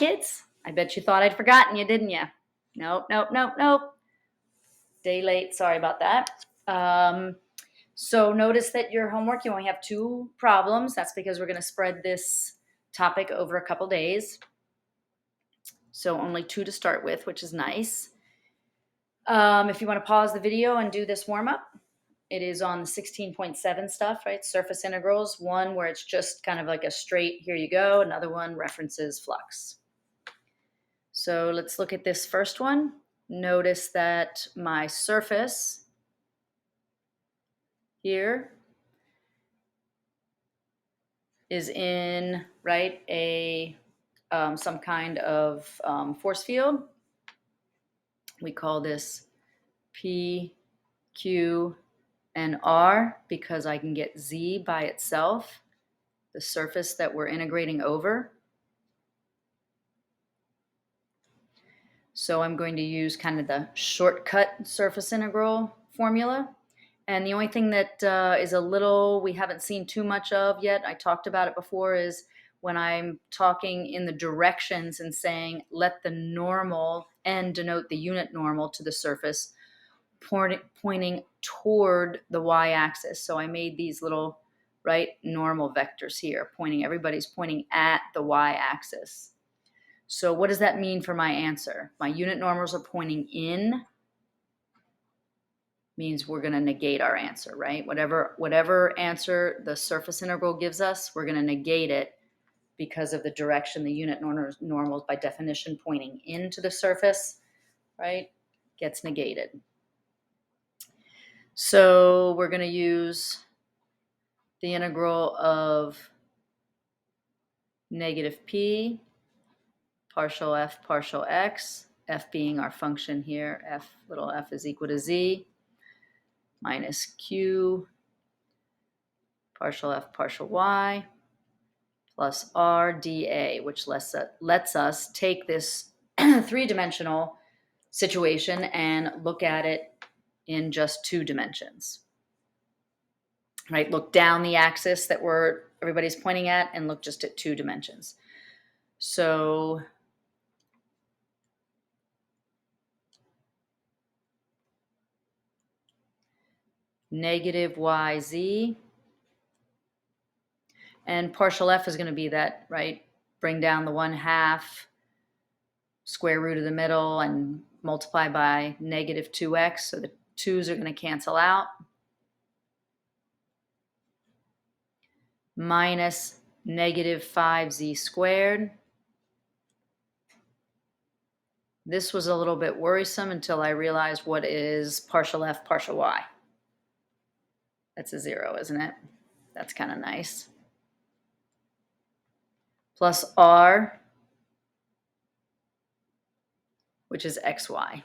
Kids, I bet you thought I'd forgotten you, didn't you? Nope, nope, nope, nope. Day late, sorry about that. So notice that your homework, you only have 2 problems. That's because we're gonna spread this topic over a couple days. So only 2 to start with, which is nice. If you wanna pause the video and do this warm-up, it is on the 16.7 stuff, right? Surface integrals, one where it's just kind of like a straight, here you go. Another one references flux. So let's look at this first one. Notice that my surface here is in, right, a some kind of force field. We call this P, Q, and R because I can get Z by itself, the surface that we're integrating over. So I'm going to use kind of the shortcut surface integral formula. And the only thing that is a little, we haven't seen too much of yet, I talked about it before, is when I'm talking in the directions and saying, let the normal n denote the unit normal to the surface, pointing toward the y-axis. So I made these little, right, normal vectors here, everybody's pointing at the y-axis. So what does that mean for my answer? My unit normals are pointing in, means we're going to negate our answer, right? Whatever answer the surface integral gives us, we're going to negate it because of the direction the unit normals by definition pointing into the surface, right, gets negated. So we're going to use the integral of negative p, partial f, partial x, f being our function here, little f is equal to z, minus q, partial f, partial y, plus r dA, which lets us take this 3-dimensional situation and look at it in just 2 dimensions. Right? Look down the axis that everybody's pointing at and look just at 2 dimensions. So negative yz, and partial f is going to be that, right? Bring down the 1/2, square root of the middle, and multiply by negative 2x. So the 2's are going to cancel out. Minus negative 5z squared. This was a little bit worrisome until I realized what is partial f, partial y. That's a 0, isn't it? That's kind of nice. Plus r, which is xy.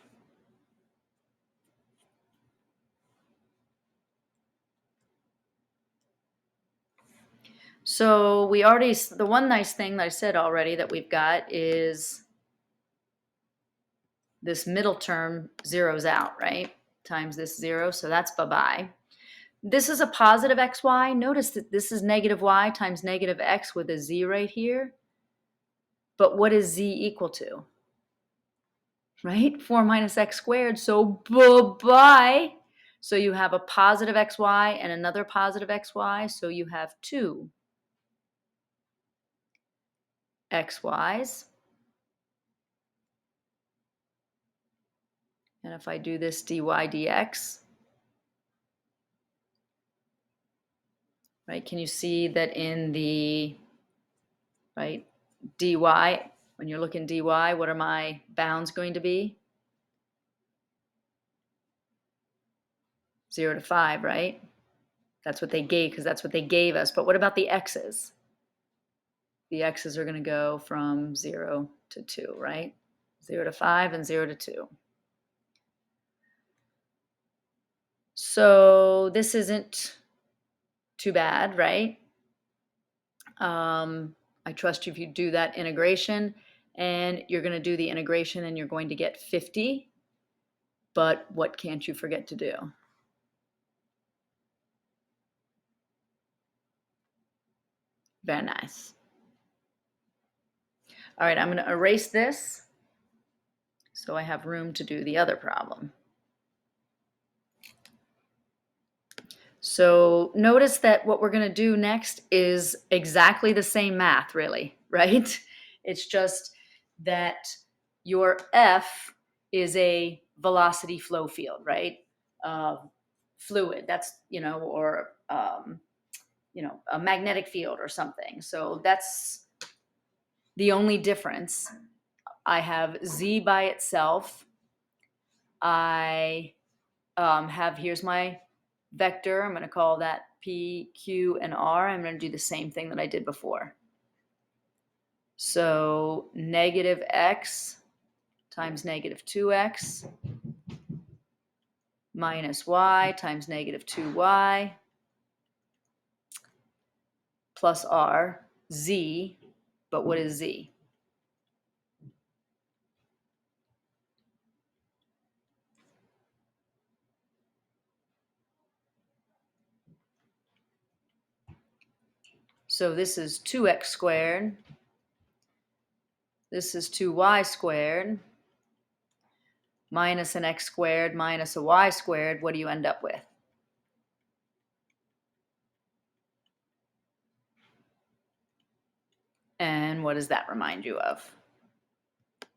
So the one nice thing that I said already that we've got is this middle term zeroes out, right? Times this 0, so that's bye-bye. This is a positive xy. Notice that this is negative y times negative x with a z right here. But what is z equal to? Right? 4 minus x squared, so bye-bye. So you have a positive xy and another positive xy, so you have 2 xy's. And if I do this dy dx, right, can you see that in the, right, dy, when you're looking dy, what are my bounds going to be? 0 to 5, right? That's what they gave, because that's what they gave us. But what about the x's? The x's are going to go from 0 to 2, right? 0 to 5 and 0 to 2. So this isn't too bad, right? I trust you if you do that integration, and you're going to do the integration and you're going to get 50. But what can't you forget to do? Very nice. All right, I'm going to erase this so I have room to do the other problem. So notice that what we're going to do next is exactly the same math, really, right? It's just that your F is a velocity flow field, right? Fluid, that's, or, a magnetic field or something. So that's the only difference. I have Z by itself. I here's my vector. I'm going to call that P, Q, and R. I'm going to do the same thing that I did before. So negative X times negative 2X minus Y times negative 2Y plus R, Z, but what is Z? So this is 2X squared. This is 2Y squared minus an X squared minus a Y squared. What do you end up with? And what does that remind you of?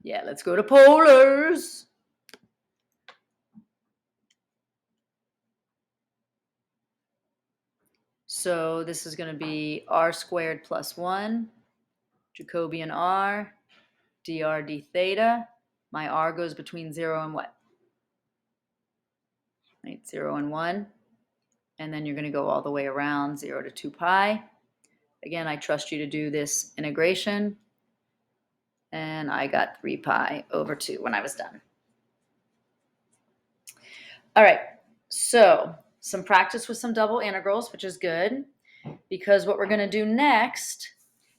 Yeah, let's go to polars. So this is going to be R squared plus 1, Jacobian R, dr d theta. My R goes between 0 and what? Right, 0 and 1. And then you're going to go all the way around 0 to 2 pi. Again, I trust you to do this integration. And I got 3 pi over 2 when I was done. All right, so some practice with some double integrals, which is good, because what we're going to do next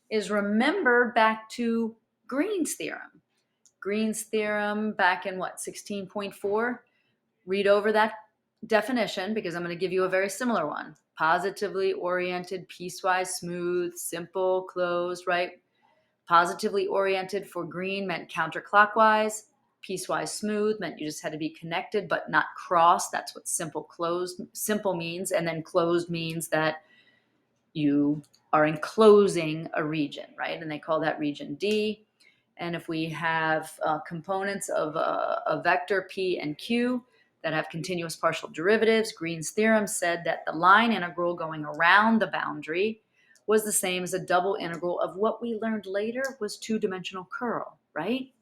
is remember back to Green's theorem. Green's theorem back in what, 16.4? Read over that definition because I'm going to give you a very similar one. Positively oriented, piecewise smooth, simple, closed, right? Positively oriented for green meant counterclockwise. Piecewise smooth meant you just had to be connected but not crossed. That's what simple means. And then closed means that you are enclosing a region, right? And they call that region D. And if we have components of a vector P and Q that have continuous partial derivatives, Green's theorem said that the line integral going around the boundary was the same as a double integral of what we learned later was two-dimensional curl, right?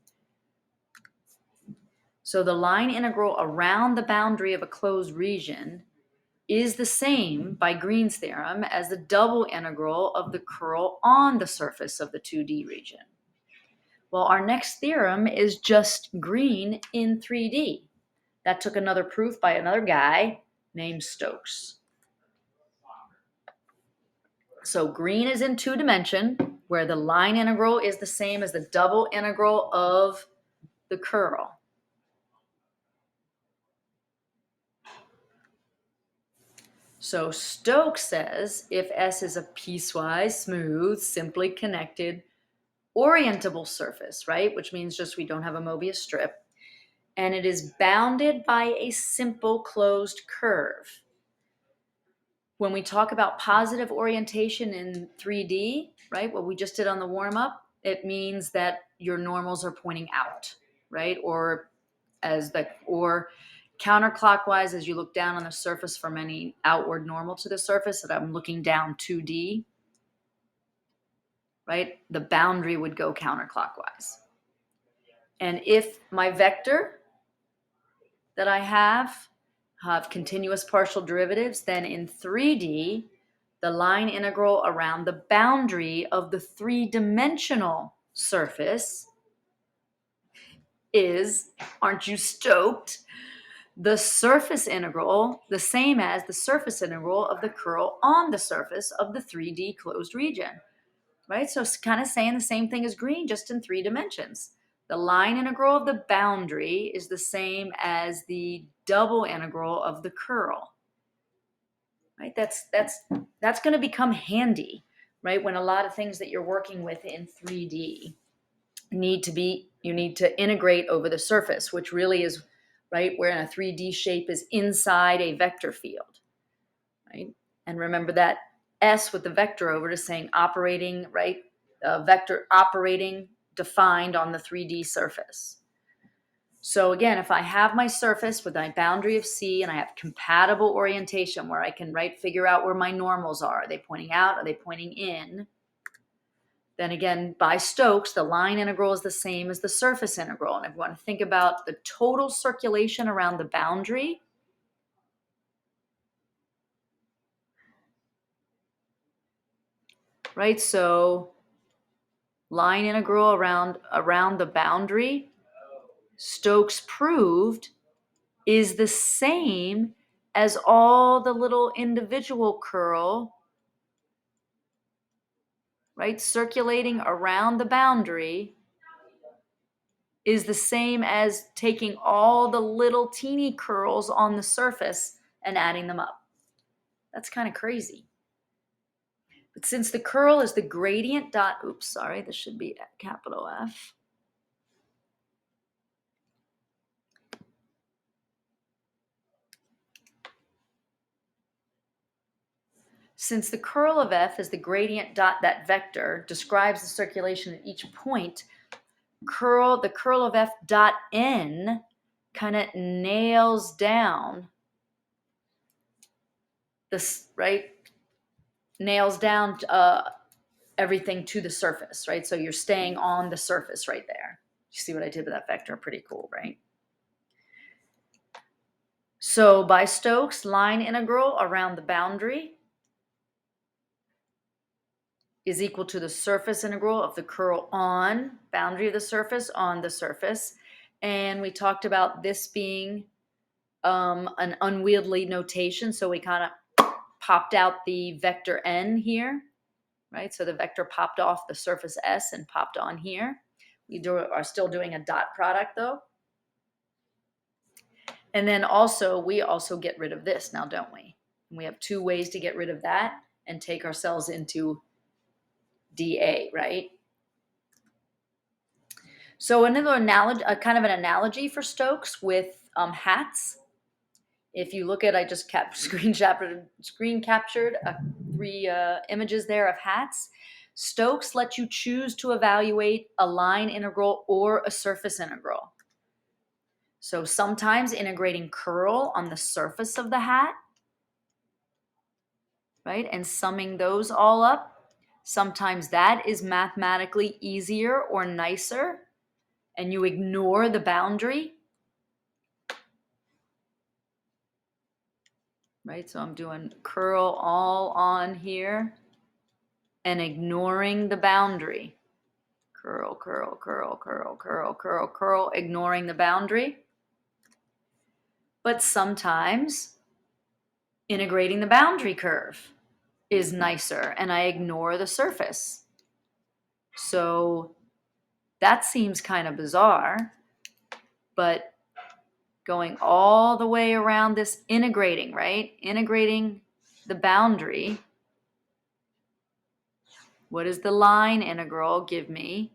So the line integral around the boundary of a closed region is the same by Green's theorem as the double integral of the curl on the surface of the 2D region. Well, our next theorem is just Green in 3D. That took another proof by another guy named Stokes. So Green is in 2-dimension, where the line integral is the same as the double integral of the curl. So Stokes says if S is a piecewise, smooth, simply connected, orientable surface, right? Which means just we don't have a Mobius strip. And it is bounded by a simple closed curve. When we talk about positive orientation in 3D, right, what we just did on the warm-up, it means that your normals are pointing out, right? Or counterclockwise as you look down on the surface from any outward normal to the surface, that I'm looking down 2D, right? The boundary would go counterclockwise. And if my vector that I have continuous partial derivatives, then in 3D, the line integral around the boundary of the three-dimensional surface is, aren't you stoked, the surface integral, the same as the surface integral of the curl on the surface of the 3D closed region, right? So it's kind of saying the same thing as Green, just in 3 dimensions. The line integral of the boundary is the same as the double integral of the curl, right? That's going to become handy, right? When a lot of things that you're working with in 3D. you need to integrate over the surface, which really is, right, where in a 3D shape is inside a vector field, right? And remember that S with the vector over it is saying operating, right? Vector operating defined on the 3D surface. So again, if I have my surface with my boundary of C and I have compatible orientation where I can, right, figure out where my normals are. Are they pointing out? Are they pointing in? Then again, by Stokes, the line integral is the same as the surface integral. And if we want to think about the total circulation around the boundary, right? So line integral around the boundary, Stokes proved, is the same as all the little individual curl, right, circulating around the boundary, is the same as taking all the little teeny curls on the surface and adding them up. That's kind of crazy. But since the curl is the gradient dot, oops, sorry, this should be capital F. Since the curl of F is the gradient dot that vector describes the circulation at each point, the curl of F dot N kind of nails down this, right? Nails down everything to the surface, right? So you're staying on the surface right there. You see what I did with that vector? Pretty cool, right? So by Stokes, line integral around the boundary is equal to the surface integral of the curl on boundary of the surface on the surface. And we talked about this being an unwieldy notation. So we kind of popped out the vector n here, right? So the vector popped off the surface S and popped on here. We are still doing a dot product though. And then also, we also get rid of this now, don't we? We have two ways to get rid of that and take ourselves into dA, right? So another analogy, kind of an analogy for Stokes with hats. If you look at, I just screen captured 3 images there of hats. Stokes lets you choose to evaluate a line integral or a surface integral. So sometimes integrating curl on the surface of the hat, right, and summing those all up, sometimes that is mathematically easier or nicer, and you ignore the boundary, right? So I'm doing curl all on here and ignoring the boundary. Curl, curl, curl, curl, curl, curl, curl, ignoring the boundary. But sometimes integrating the boundary curve is nicer and I ignore the surface. So that seems kind of bizarre, but going all the way around this integrating, right? Integrating the boundary. What does the line integral give me?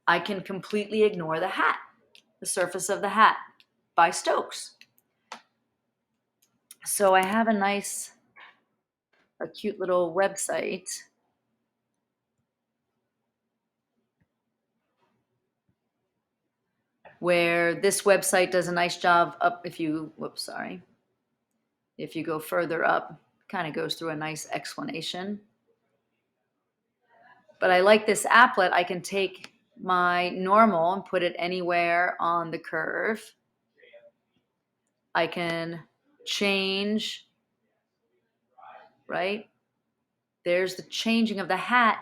I can completely ignore the hat, the surface of the hat by Stokes. So I have a cute little website where this website does a nice job up if you, if you go further up, kind of goes through a nice explanation. But I like this applet. I can take my normal and put it anywhere on the curve. I can change, right? There's the changing of the hat.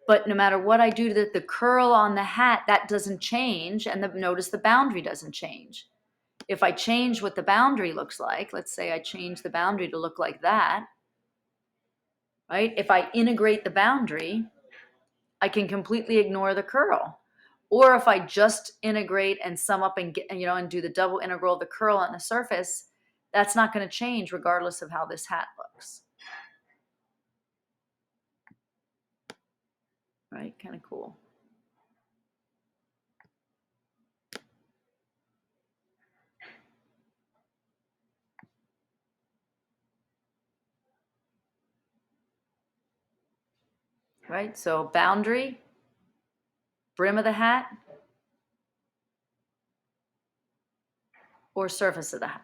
But no matter what I do to the curl on the hat, that doesn't change. And notice the boundary doesn't change. If I change what the boundary looks like, let's say I change the boundary to look like that, right? If I integrate the boundary, I can completely ignore the curl. Or if I just integrate and sum up and get, and do the double integral of the curl on the surface, that's not going to change regardless of how this hat looks. right? Kind of cool. Right, so boundary, brim of the hat, or surface of the hat.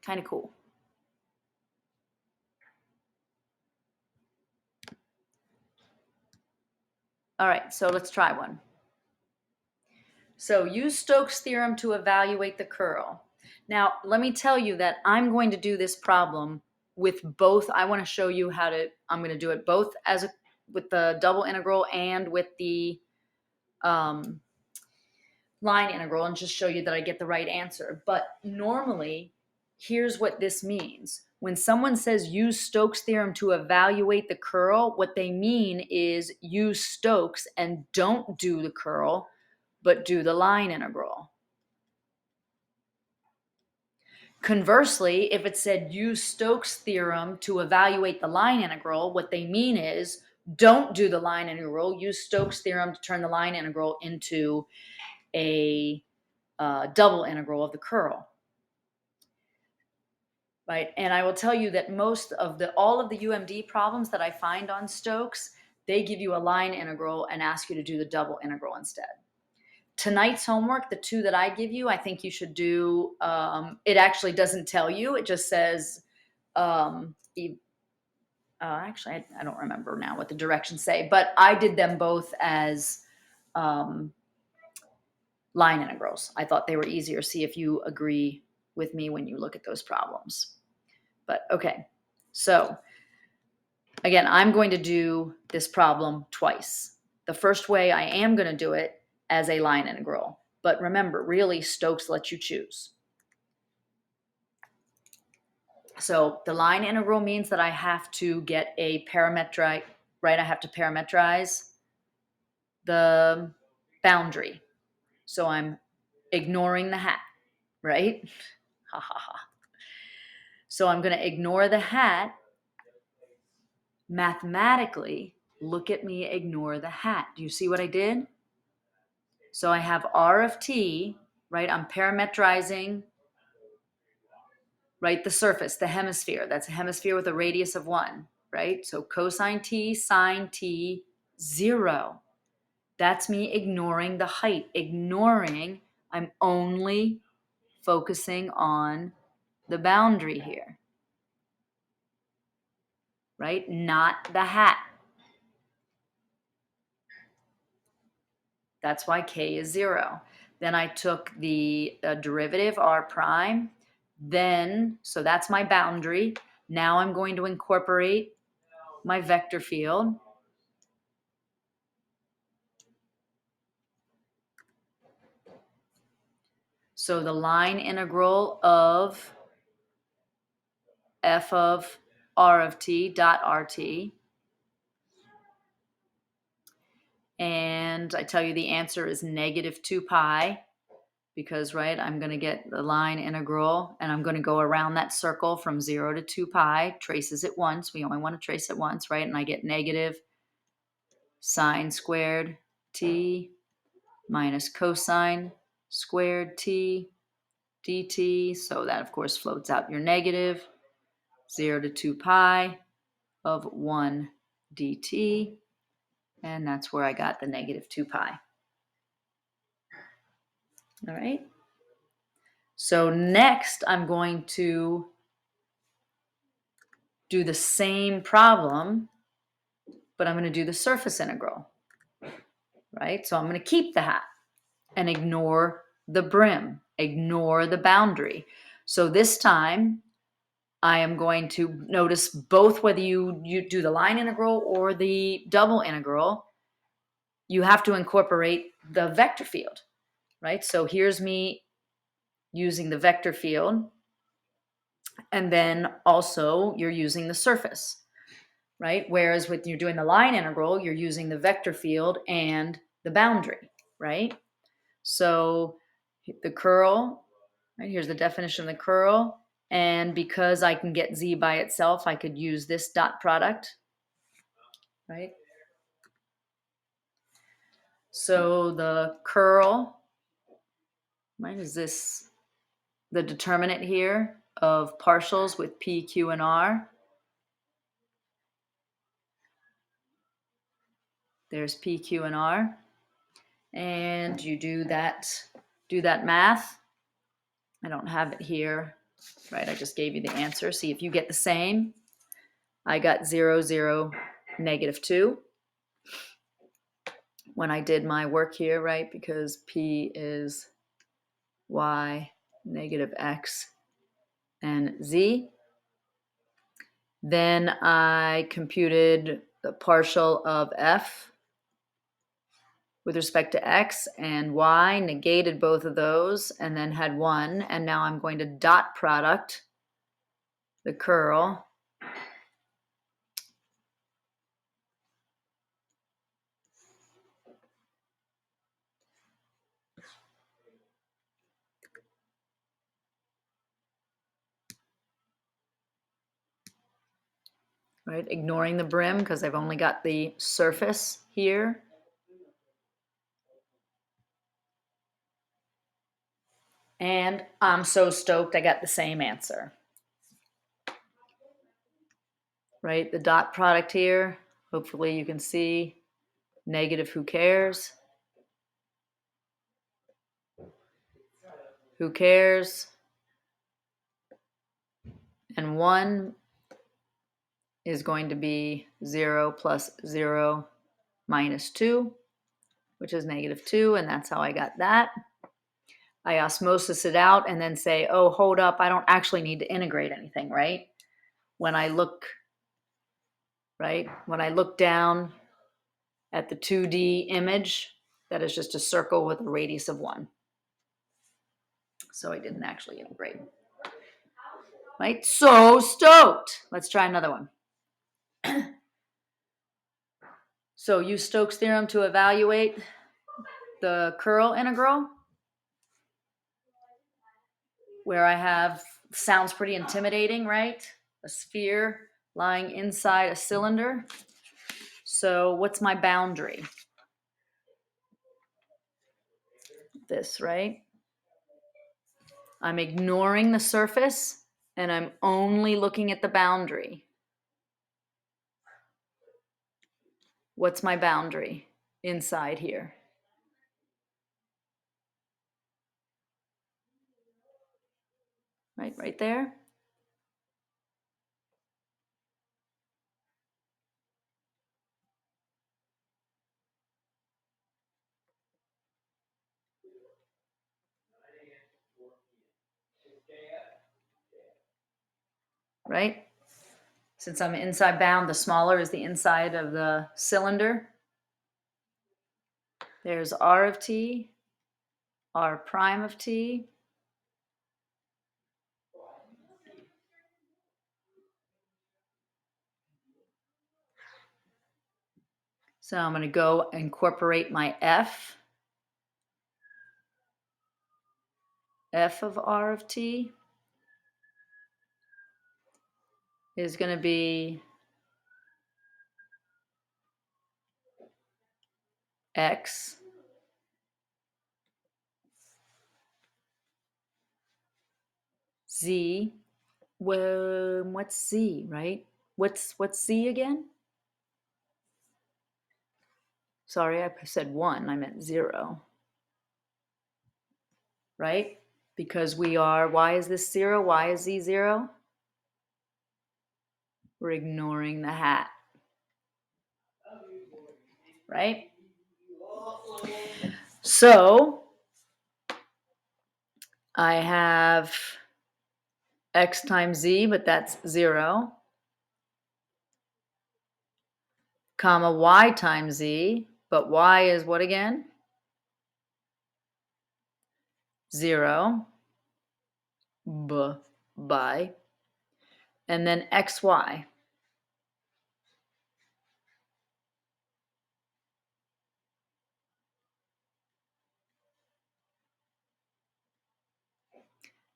Kind of cool. All right, so let's try one. So use Stokes' theorem to evaluate the curl. Now, let me tell you that I'm going to do this problem with both. I want to show you how to, I'm going to do it both with the double integral and with the line integral, and just show you that I get the right answer. But normally, here's what this means. When someone says use Stokes' theorem to evaluate the curl, what they mean is use Stokes and don't do the curl, but do the line integral. Conversely, if it said use Stokes' theorem to evaluate the line integral, what they mean is don't do the line integral, use Stokes' theorem to turn the line integral into a double integral of the curl. Right, and I will tell you that all of the UMD problems that I find on Stokes, they give you a line integral and ask you to do the double integral instead. Tonight's homework, the two that I give you, I think you should do, it actually doesn't tell you, it just says, actually, I don't remember now what the directions say, but I did them both as line integrals. I thought they were easier. See if you agree with me when you look at those problems. But okay, so again, I'm going to do this problem twice. The first way I am going to do it as a line integral. But remember, really, Stokes lets you choose. So the line integral means that I have to get a parametric, right? I have to parametrize the boundary. So I'm ignoring the hat, right? Ha ha ha. So I'm going to ignore the hat. Mathematically, look at me ignore the hat. Do you see what I did? So I have R of t, right? I'm parametrizing, right? The surface, the hemisphere. That's a hemisphere with a radius of 1, right? So cosine t, sine t, 0. That's me ignoring the height. Ignoring, I'm only focusing on the boundary here, right? Not the hat. That's why k is 0. Then I took the derivative, r prime. Then, so that's my boundary. Now I'm going to incorporate my vector field. So the line integral of f of r of t dot rt. And I tell you the answer is negative 2 pi. Because, right, I'm going to get the line integral, and I'm going to go around that circle from 0 to 2 pi, traces it once. We only want to trace it once, right? And I get negative sine squared t minus cosine squared t dt. So that, of course, floats out your negative 0 to 2 pi of 1 dt. And that's where I got the negative 2 pi. All right. So next, I'm going to do the same problem, but I'm going to do the surface integral, right? So I'm going to keep the hat and ignore the brim, ignore the boundary. So this time, I am going to notice both whether you do the line integral or the double integral, you have to incorporate the vector field, right? So here's me using the vector field, and then also you're using the surface, right? Whereas when you're doing the line integral, you're using the vector field and the boundary, right? So the curl, right? Here's the definition of the curl. And because I can get z by itself, I could use this dot product, right? So the curl, right, is this the determinant here of partials with P, Q, and R. There's P, Q, and R. And you do that math. I don't have it here, right? I just gave you the answer. See if you get the same. I got 0, 0, -2 when I did my work here, right? Because P is Y, -X, and Z. Then I computed the partial of F with respect to X and Y, negated both of those, and then had 1. And now I'm going to dot product the curl. Right, ignoring the brim because I've only got the surface here. And I'm so stoked I got the same answer. Right, the dot product here, hopefully you can see, negative, who cares? Who cares? And 1 is going to be 0 plus 0 minus 2, which is -2, and that's how I got that. I osmosis it out and then say, oh, hold up, I don't actually need to integrate anything, right? When I look, right, when I look down at the 2D image, that is just a circle with a radius of 1. So I didn't actually integrate. Right? So stoked. Let's try another one. So use Stokes' theorem to evaluate the curl integral, where I have, sounds pretty intimidating, right? A sphere lying inside a cylinder. So what's my boundary? This, right? I'm ignoring the surface and I'm only looking at the boundary. What's my boundary inside here? Right there. Right? Since I'm inside bound, the smaller is the inside of the cylinder. There's R of t, R prime of t. So I'm going to go incorporate my F. F of R of t is going to be X Z. Well, what's Z, right? What's Z again? Sorry, I said 1, I meant 0. Right? Because we are, why is this 0? Why is Z 0? We're ignoring the hat. Right? So I have X times Z, but that's 0, comma Y times Z, but Y is what again? 0, by, and then XY.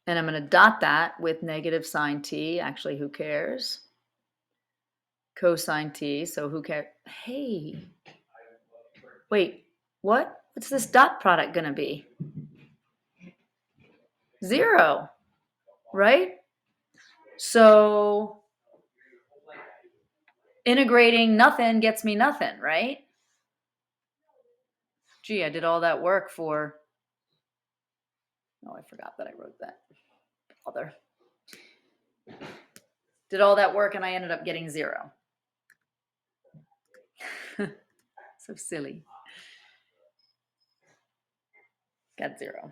And I'm going to dot that with negative sine t. Actually, who cares? Cosine t, so who cares? Hey, wait, What's this dot product going to be? 0, right? So integrating nothing gets me nothing, right? Gee, I did all that work for... Oh, I forgot that I wrote that. Other. Did all that work and I ended up getting 0. So silly. Got 0.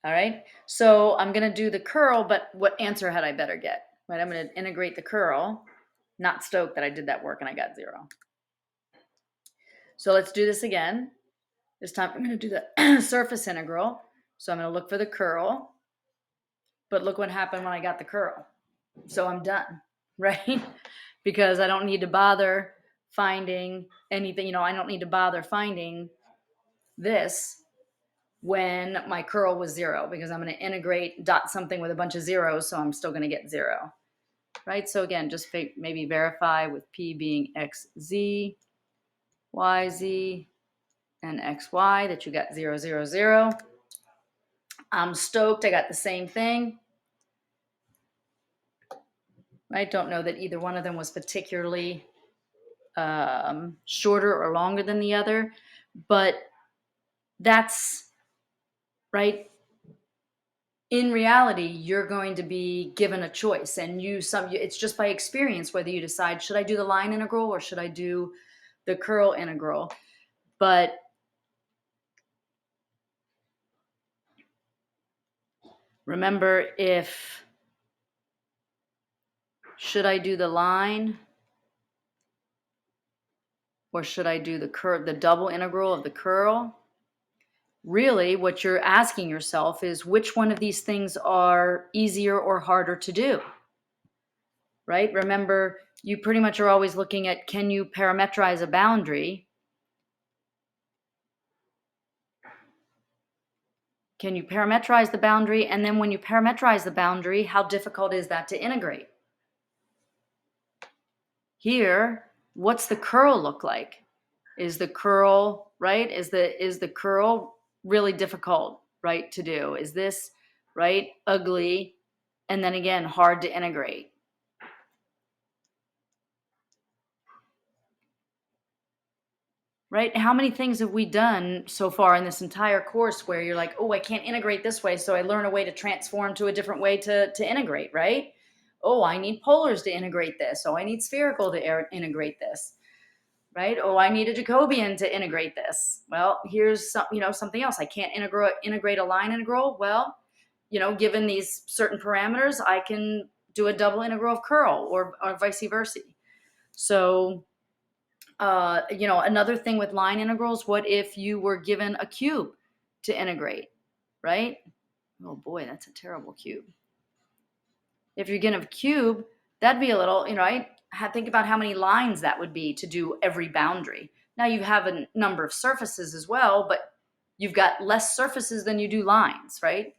All right. So I'm going to do the curl, but what answer had I better get? Right. I'm going to integrate the curl, not Stoke that I did that work and I got 0. So let's do this again. This time I'm going to do the surface integral. So I'm going to look for the curl, but look what happened when I got the curl. So I'm done, right? Because I don't need to bother finding anything, I don't need to bother finding this when my curl was 0, because I'm going to integrate dot something with a bunch of zeros, so I'm still going to get 0, right? So again, just maybe verify with P being xz, yz, and xy that you got 0, 0, 0. I'm stoked I got the same thing. I don't know that either one of them was particularly shorter or longer than the other, but that's right. In reality, you're going to be given a choice, and it's just by experience whether you decide, should I do the line integral or should I do the curl integral? But remember, should I do the line or should I do the double integral of the curl? Really, what you're asking yourself is which one of these things are easier or harder to do, right? Remember, you pretty much are always looking at, can you parametrize a boundary? Can you parametrize the boundary? And then when you parametrize the boundary, how difficult is that to integrate? Here, what's the curl look like? Is the curl, right? Is the curl really difficult, right, to do? Is this, right, ugly, and then again, hard to integrate? Right? How many things have we done so far in this entire course where you're like, oh, I can't integrate this way, so I learn a way to transform to a different way to integrate, right? Oh, I need polars to integrate this. Oh, I need spherical to integrate this, right? Oh, I need a Jacobian to integrate this. Well, here's something else. I can't integrate a line integral. Well, given these certain parameters, I can do a double integral of curl or vice versa. So, another thing with line integrals, what if you were given a cube to integrate, right? Oh boy, that's a terrible cube. If you're given a cube, that'd be a little, think about how many lines that would be to do every boundary. Now you have a number of surfaces as well, but you've got less surfaces than you do lines, right?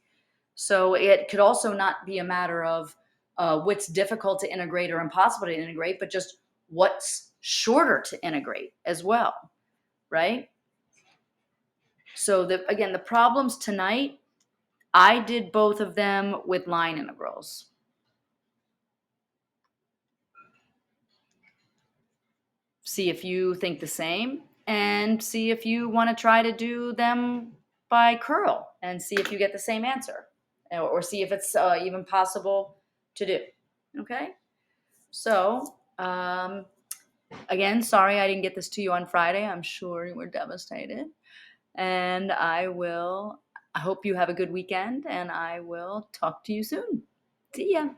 So it could also not be a matter of what's difficult to integrate or impossible to integrate, but just what's shorter to integrate as well, right? So again, the problems tonight, I did both of them with line integrals. See if you think the same, and see if you want to try to do them by curl and see if you get the same answer, or see if it's even possible to do. Okay? So, again, sorry I didn't get this to you on Friday. I'm sure you were devastated. And I hope you have a good weekend, and I will talk to you soon. See ya.